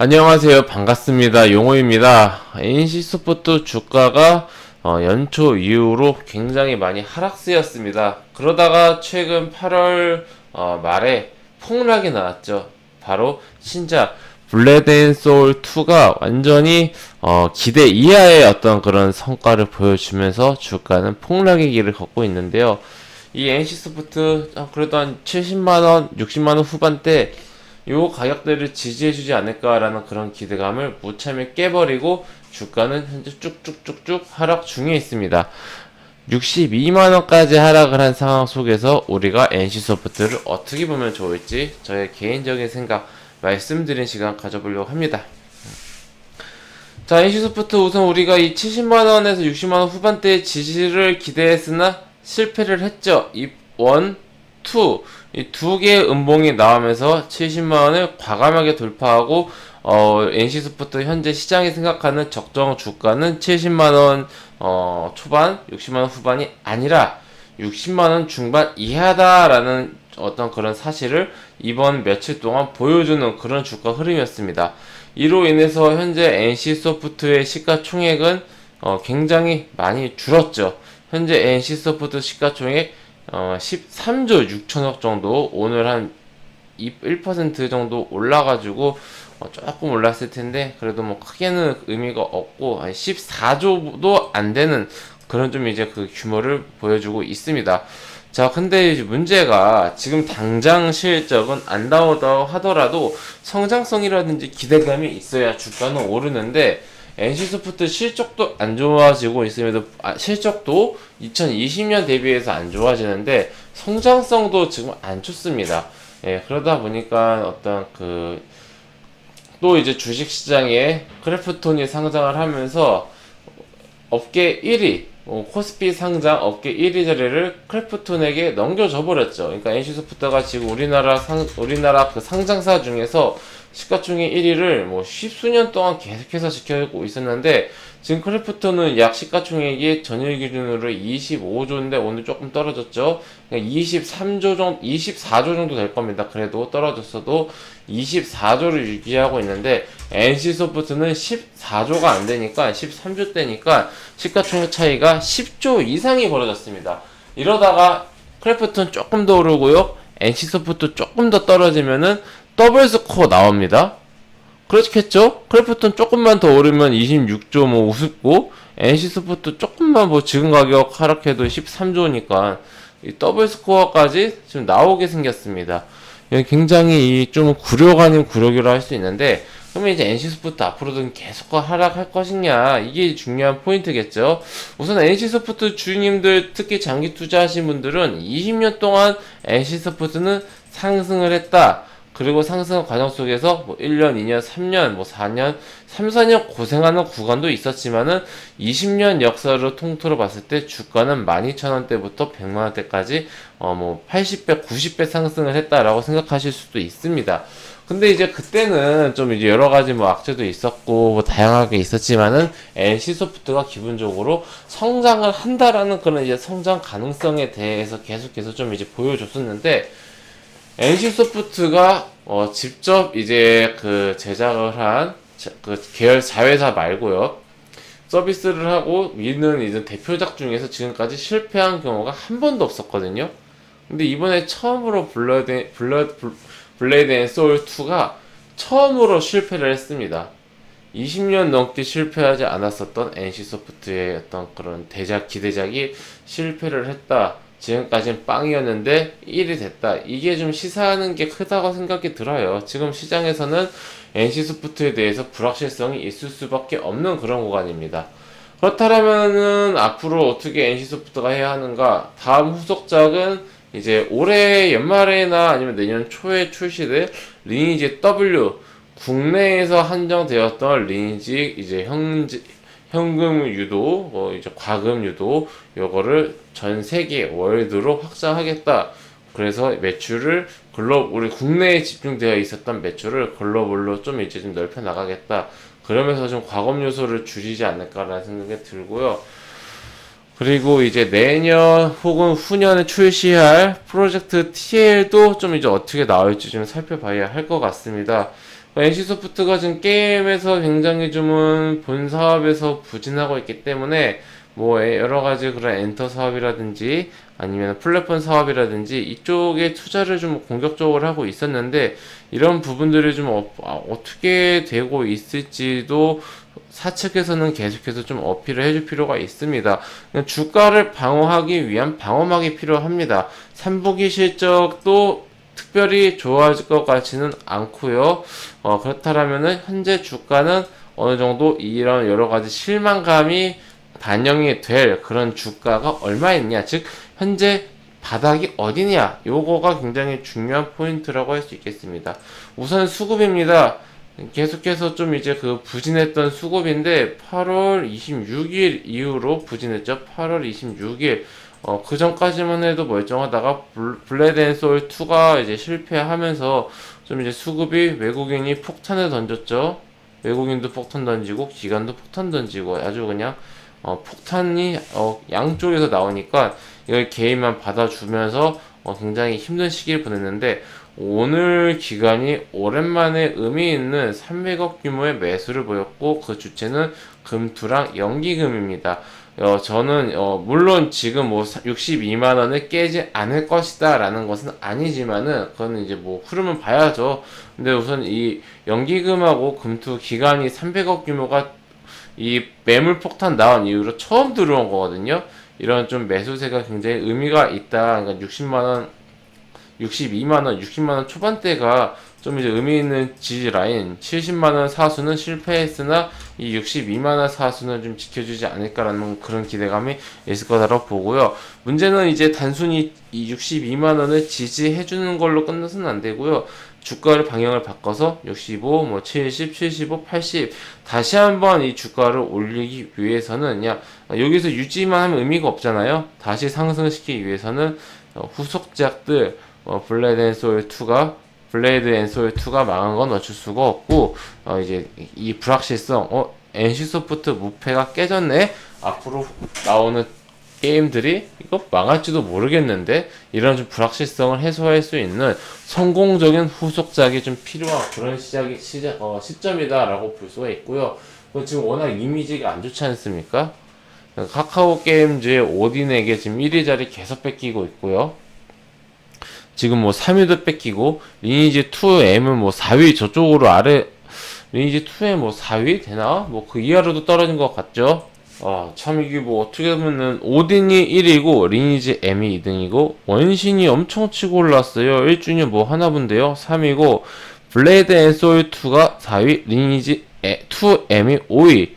안녕하세요. 반갑습니다. 용호입니다. NC소프트 주가가 연초 이후로 굉장히 많이 하락세였습니다. 그러다가 최근 8월 말에 폭락이 나왔죠. 바로 신작 블레드앤소울2가 완전히 기대 이하의 어떤 그런 성과를 보여주면서 주가는 폭락의 길을 걷고 있는데요. 이 NC소프트 그래도 한 70만원, 60만원 후반대 요 가격대를 지지해주지 않을까라는 그런 기대감을 무참히 깨버리고 주가는 현재 쭉쭉쭉쭉 하락 중에 있습니다. 62만원까지 하락을 한 상황 속에서 우리가 NC소프트를 어떻게 보면 좋을지 저의 개인적인 생각 말씀드린 시간 가져보려고 합니다. 자, NC소프트 우선 우리가 이 70만원에서 60만원 후반대의 지지를 기대했으나 실패를 했죠. 이 1, 2 이 두 개의 음봉이 나오면서 70만원을 과감하게 돌파하고 NC소프트 현재 시장이 생각하는 적정 주가는 70만원 초반, 60만원 후반이 아니라 60만원 중반 이하다라는 어떤 그런 사실을 이번 며칠 동안 보여주는 그런 주가 흐름이었습니다. 이로 인해서 현재 NC소프트의 시가총액은 굉장히 많이 줄었죠. 현재 NC소프트 시가총액 13조 6천억 정도, 오늘 한 1% 정도 올라가지고 조금 올랐을 텐데 그래도 뭐 크게는 의미가 없고 14조도 안 되는 그런 좀 이제 그 규모를 보여주고 있습니다. 자, 근데 이제 문제가 지금 당장 실적은 안 나오다 하더라도 성장성이라든지 기대감이 있어야 주가는 오르는데 NC소프트 실적도 안 좋아지고 있음에도 실적도 2020년 대비해서 안 좋아지는데 성장성도 지금 안 좋습니다. 예, 그러다 보니까 어떤 또 이제 주식시장에 크래프톤이 상장을 하면서 업계 1위 코스피 상장 업계 1위 자리를 크래프톤에게 넘겨줘 버렸죠. 그러니까 NC소프트가 지금 우리나라 그 상장사 중에서 시가총액 1위를 뭐 십수년 동안 계속해서 지켜오고 있었는데 지금 크래프톤은 약 시가총액이 전일 기준으로 25조인데 오늘 조금 떨어졌죠. 그러니까 24조 정도 될 겁니다. 그래도 떨어졌어도 24조를 유지하고 있는데 NC소프트는 14조가 안 되니까 13조 대니까 시가총액 차이가 10조 이상이 벌어졌습니다. 이러다가 크래프톤 조금 더 오르고요. NC소프트 조금 더 떨어지면은 더블 스코어 나옵니다. 그렇겠죠? 크래프톤 조금만 더 오르면 26조 뭐 우습고 NC소프트 조금만 뭐 지금 가격 하락해도 13조니까 이 더블 스코어까지 지금 나오게 생겼습니다. 굉장히 좀 굴욕 아닌 굴욕이라 할 수 있는데 그러면 이제 NC소프트 앞으로도 계속 하락할 것이냐 이게 중요한 포인트겠죠. 우선 NC소프트 주주님들 특히 장기 투자하신 분들은 20년 동안 NC소프트는 상승을 했다. 그리고 상승 과정 속에서 뭐 1년, 2년, 3년, 뭐 4년, 3, 4년 고생하는 구간도 있었지만은 20년 역사를 통틀어 봤을 때 주가는 12,000원대부터 100만원대까지 뭐 80배, 90배 상승을 했다라고 생각하실 수도 있습니다. 근데 이제 그때는 좀 이제 여러 가지 뭐 악재도 있었고 뭐 다양하게 있었지만은 NC소프트가 기본적으로 성장을 한다라는 그런 이제 성장 가능성에 대해서 계속해서 좀 이제 보여줬었는데 NC소프트가 직접 이제 제작을 한 계열 자회사 말고요 서비스를 하고 있는 이제 대표작 중에서 지금까지 실패한 경우가 한 번도 없었거든요. 근데 이번에 처음으로 블레이드 앤 소울 2가 처음으로 실패를 했습니다. 20년 넘게 실패하지 않았었던 NC소프트의 어떤 그런 기대작이 실패를 했다. 지금까지는 빵이었는데 1이 됐다. 이게 좀 시사하는 게 크다고 생각이 들어요. 지금 시장에서는 NC소프트에 대해서 불확실성이 있을 수밖에 없는 그런 구간입니다. 그렇다면은 앞으로 어떻게 NC소프트가 해야 하는가? 다음 후속작은 이제 올해 연말에나 아니면 내년 초에 출시될 리니지 W, 국내에서 한정되었던 리니지 이제 현금 유도, 이제 과금 유도, 요거를 전 세계 월드로 확장하겠다. 그래서 매출을 우리 국내에 집중되어 있었던 매출을 글로벌로 좀 이제 좀 넓혀 나가겠다. 그러면서 좀 과금 요소를 줄이지 않을까라는 생각이 들고요. 그리고 이제 내년 혹은 후년에 출시할 프로젝트 TL도 좀 이제 어떻게 나올지 좀 살펴봐야 할 것 같습니다. NC소프트가 지금 게임에서 굉장히 좀 본 사업에서 부진하고 있기 때문에 뭐 여러가지 그런 엔터 사업이라든지 아니면 플랫폼 사업이라든지 이쪽에 투자를 좀 공격적으로 하고 있었는데, 이런 부분들이 좀 어떻게 되고 있을지도 사측에서는 계속해서 좀 어필을 해줄 필요가 있습니다. 주가를 방어하기 위한 방어막이 필요합니다. 3분기 실적도 특별히 좋아질 것 같지는 않고요. 그렇다면은 현재 주가는 어느 정도 이런 여러 가지 실망감이 반영이 될 그런 주가가 얼마 있냐, 즉 현재 바닥이 어디냐, 요거가 굉장히 중요한 포인트라고 할 수 있겠습니다. 우선 수급입니다. 계속해서 좀 이제 그 부진했던 수급인데 8월 26일 이후로 부진했죠. 8월 26일 그 전까지만 해도 멀쩡하다가 블레드 앤 소울 2가 이제 실패하면서 좀 이제 수급이 외국인이 폭탄을 던졌죠. 외국인도 폭탄 던지고 기관도 폭탄 던지고 아주 그냥 폭탄이 양쪽에서 나오니까 이걸 개인만 받아주면서 굉장히 힘든 시기를 보냈는데, 오늘 기관이 오랜만에 의미 있는 300억 규모의 매수를 보였고 그 주체는 금투랑 연기금입니다. 저는 물론 지금 뭐 62만원을 깨지 않을 것이다 라는 것은 아니지만은 그거는 이제 뭐 흐름은 봐야죠. 근데 우선 이 연기금하고 금투 기관이 300억 규모가 이 매물 폭탄 나온 이후로 처음 들어온 거거든요. 이런 좀 매수세가 굉장히 의미가 있다. 그러니까 60만원, 62만원, 60만원 초반대가 좀 이제 의미 있는 지지 라인, 70만원 사수는 실패했으나 이 62만원 사수는 좀 지켜주지 않을까라는 그런 기대감이 있을 거라고 보고요. 문제는 이제 단순히 이 62만원을 지지해주는 걸로 끝나서는 안 되고요. 주가를 방향을 바꿔서 65, 뭐 70, 75, 80 다시 한번 이 주가를 올리기 위해서는 그냥 여기서 유지만 하면 의미가 없잖아요. 다시 상승시키기 위해서는 후속작들 블레드 앤 소울 2가 망한 건 어쩔 수가 없고, 이제 이 불확실성, NC소프트 무패가 깨졌네, 앞으로 나오는 게임들이 이거 망할지도 모르겠는데, 이런 좀 불확실성을 해소할 수 있는 성공적인 후속작이 좀 필요한 그런 시점이다라고 볼 수가 있고요. 지금 워낙 이미지가 안 좋지 않습니까? 카카오 게임즈의 오딘에게 지금 1위 자리 계속 뺏기고 있고요. 지금 뭐 3위도 뺏기고, 리니지 2M은 뭐 4위 저쪽으로 아래, 리니지 2M 뭐 4위 되나? 뭐 그 이하로도 떨어진 것 같죠? 참 이게 뭐 어떻게 보면은 오딘이 1위고 리니지 M이 2등이고 원신이 엄청 치고 올랐어요. 1주년 뭐 하나본데요. 3위고 블레이드 앤 소울 2가 4위, 리니지 2M이 5위.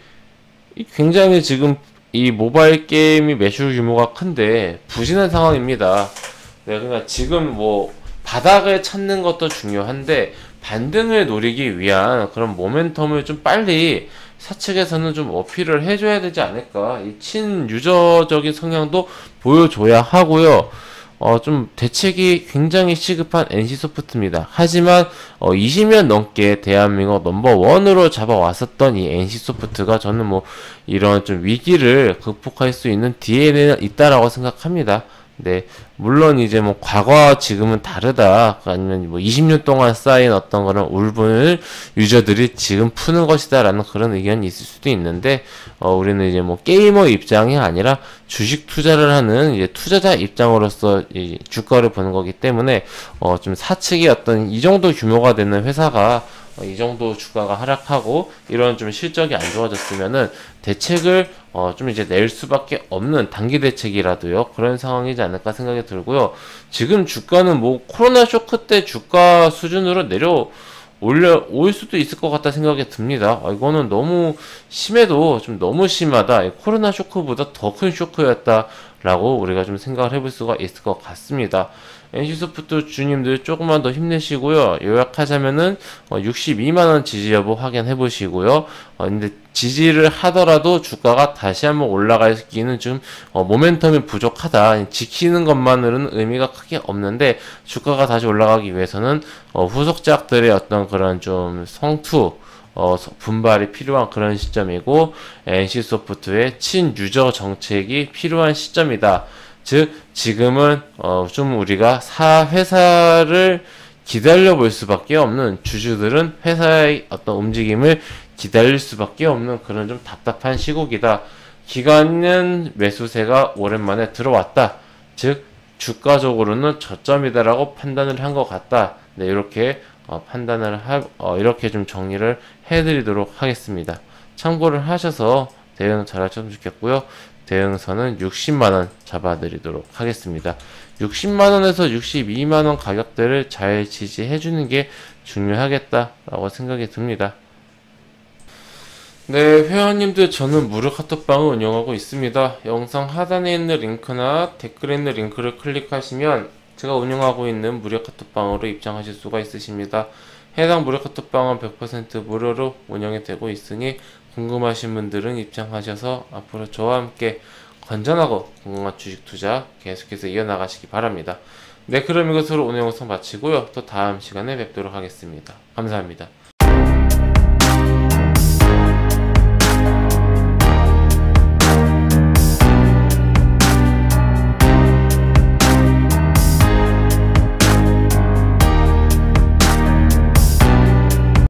굉장히 지금 이 모바일 게임이 매출 규모가 큰데 부진한 상황입니다. 네, 그러니까 지금 뭐 바닥을 찾는 것도 중요한데 반등을 노리기 위한 그런 모멘텀을 좀 빨리 사측에서는 좀 어필을 해줘야 되지 않을까. 이 친유저적인 성향도 보여줘야 하고요. 좀 대책이 굉장히 시급한 NC소프트입니다. 하지만 20년 넘게 대한민국 넘버원으로 잡아왔었던 이 NC소프트가 저는 뭐 이런 좀 위기를 극복할 수 있는 DNA는 있다라고 생각합니다. 네, 물론 이제 뭐 과거와 지금은 다르다, 아니면 뭐 20년 동안 쌓인 어떤 그런 울분을 유저들이 지금 푸는 것이다 라는 그런 의견이 있을 수도 있는데, 우리는 이제 뭐 게이머 입장이 아니라 주식 투자를 하는 이제 투자자 입장으로서 이 주가를 보는 거기 때문에 좀 사측이 어떤 이 정도 규모가 되는 회사가 이 정도 주가가 하락하고 이런 좀 실적이 안 좋아졌으면은 대책을 좀 이제 낼 수밖에 없는 단기 대책이라도요, 그런 상황이지 않을까 생각이 들고요. 지금 주가는 뭐 코로나 쇼크 때 주가 수준으로 올 수도 있을 것 같다 생각이 듭니다. 이거는 너무 심해도 좀 너무 심하다, 코로나 쇼크보다 더 큰 쇼크였다라고 우리가 좀 생각을 해볼 수가 있을 것 같습니다. NC소프트 주님들 조금만 더 힘내시고요. 요약하자면은 62만원 지지 여부 확인해 보시고요. 근데 지지를 하더라도 주가가 다시 한번 올라가기는 좀 모멘텀이 부족하다, 지키는 것만으로는 의미가 크게 없는데 주가가 다시 올라가기 위해서는 후속작들의 어떤 그런 좀 성투, 분발이 필요한 그런 시점이고, NC소프트의 친유저 정책이 필요한 시점이다. 즉 지금은 좀 우리가 회사를 기다려 볼 수밖에 없는, 주주들은 회사의 어떤 움직임을 기다릴 수밖에 없는 그런 좀 답답한 시국이다. 기관은 매수세가 오랜만에 들어왔다. 즉 주가적으로는 저점이다라고 판단을 한 것 같다. 네, 이렇게 이렇게 좀 정리를 해드리도록 하겠습니다. 참고를 하셔서 대응 잘 하셨으면 좋겠고요. 대응선은 60만원 잡아드리도록 하겠습니다. 60만원에서 62만원 가격대를 잘 지지해주는 게 중요하겠다라고 생각이 듭니다. 네, 회원님들, 저는 무료 카톡방을 운영하고 있습니다. 영상 하단에 있는 링크나 댓글에 있는 링크를 클릭하시면 제가 운영하고 있는 무료 카톡방으로 입장하실 수가 있으십니다. 해당 무료 카톡방은 100% 무료로 운영이 되고 있으니 궁금하신 분들은 입장하셔서 앞으로 저와 함께 건전하고 건강한 주식 투자 계속해서 이어나가시기 바랍니다. 네, 그럼 이것으로 오늘 영상 마치고요. 또 다음 시간에 뵙도록 하겠습니다. 감사합니다.